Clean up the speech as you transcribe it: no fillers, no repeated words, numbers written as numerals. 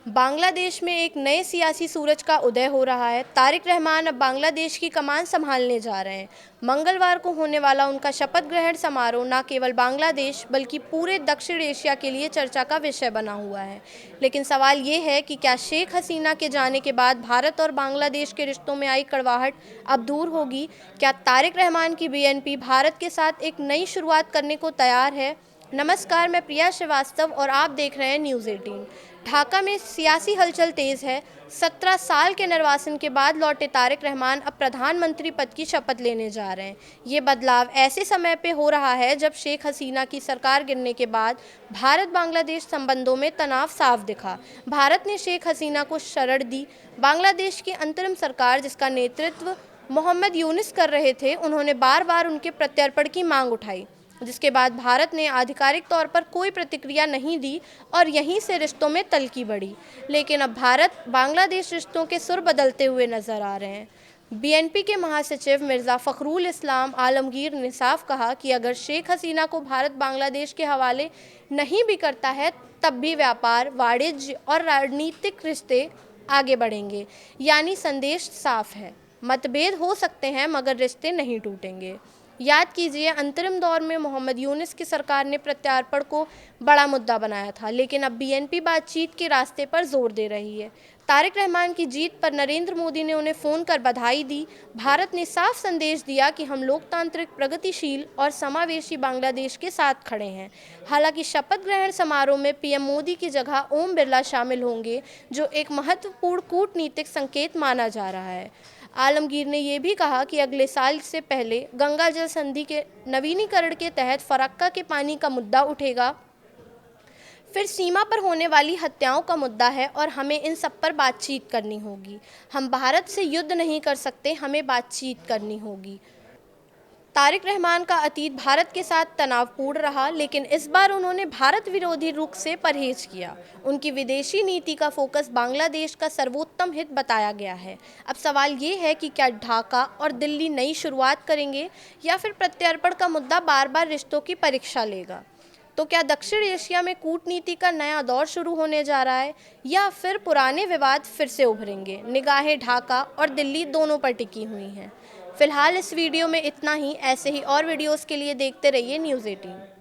बांग्लादेश में एक नए सियासी सूरज का उदय हो रहा है। तारिक रहमान अब बांग्लादेश की कमान संभालने जा रहे हैं। मंगलवार को होने वाला उनका शपथ ग्रहण समारोह न केवल बांग्लादेश बल्कि पूरे दक्षिण एशिया के लिए चर्चा का विषय बना हुआ है। लेकिन सवाल ये है कि क्या शेख हसीना के जाने के बाद भारत और बांग्लादेश के रिश्तों में आई कड़वाहट अब दूर होगी? क्या तारिक रहमान की बीएनपी भारत के साथ एक नई शुरुआत करने को तैयार है? नमस्कार, मैं प्रिया श्रीवास्तव और आप देख रहे हैं न्यूज़ 18। ढाका में सियासी हलचल तेज है। 17 साल के निर्वासन के बाद लौटे तारिक रहमान अब प्रधानमंत्री पद की शपथ लेने जा रहे हैं। ये बदलाव ऐसे समय पे हो रहा है जब शेख हसीना की सरकार गिरने के बाद भारत बांग्लादेश संबंधों में तनाव साफ दिखा। भारत ने शेख हसीना को शरण दी। बांग्लादेश की अंतरिम सरकार, जिसका नेतृत्व मोहम्मद यूनिस कर रहे थे, उन्होंने बार बार उनके प्रत्यर्पण की मांग उठाई, जिसके बाद भारत ने आधिकारिक तौर पर कोई प्रतिक्रिया नहीं दी और यहीं से रिश्तों में तल्खी बढ़ी। लेकिन अब भारत बांग्लादेश रिश्तों के सुर बदलते हुए नजर आ रहे हैं। बीएनपी के महासचिव मिर्ज़ा फ़खरुल इस्लाम आलमगीर ने साफ कहा कि अगर शेख हसीना को भारत बांग्लादेश के हवाले नहीं भी करता है, तब भी व्यापार, वाणिज्य और राजनीतिक रिश्ते आगे बढ़ेंगे। यानी संदेश साफ है, मतभेद हो सकते हैं मगर रिश्ते नहीं टूटेंगे। याद कीजिए, अंतरिम दौर में मोहम्मद यूनिस की सरकार ने प्रत्यार्पण को बड़ा मुद्दा बनाया था, लेकिन अब बीएनपी बातचीत के रास्ते पर जोर दे रही है। तारिक रहमान की जीत पर नरेंद्र मोदी ने उन्हें फ़ोन कर बधाई दी। भारत ने साफ संदेश दिया कि हम लोकतांत्रिक, प्रगतिशील और समावेशी बांग्लादेश के साथ खड़े हैं। हालांकि शपथ ग्रहण समारोह में पीएम मोदी की जगह ओम बिरला शामिल होंगे, जो एक महत्वपूर्ण कूटनीतिक संकेत माना जा रहा है। आलमगीर ने यह भी कहा कि अगले साल से पहले गंगा जल संधि के नवीनीकरण के तहत फरक्का के पानी का मुद्दा उठेगा। फिर सीमा पर होने वाली हत्याओं का मुद्दा है और हमें इन सब पर बातचीत करनी होगी। हम भारत से युद्ध नहीं कर सकते, हमें बातचीत करनी होगी। तारिक रहमान का अतीत भारत के साथ तनावपूर्ण रहा, लेकिन इस बार उन्होंने भारत विरोधी रुख से परहेज किया। उनकी विदेशी नीति का फोकस बांग्लादेश का सर्वोत्तम हित बताया गया है। अब सवाल ये है कि क्या ढाका और दिल्ली नई शुरुआत करेंगे या फिर प्रत्यर्पण का मुद्दा बार बार रिश्तों की परीक्षा लेगा? तो क्या दक्षिण एशिया में कूटनीति का नया दौर शुरू होने जा रहा है या फिर पुराने विवाद फिर से उभरेंगे? निगाहें ढाका और दिल्ली दोनों पर टिकी हुई हैं। फिलहाल इस वीडियो में इतना ही। ऐसे ही और वीडियोस के लिए देखते रहिए न्यूज़ 18।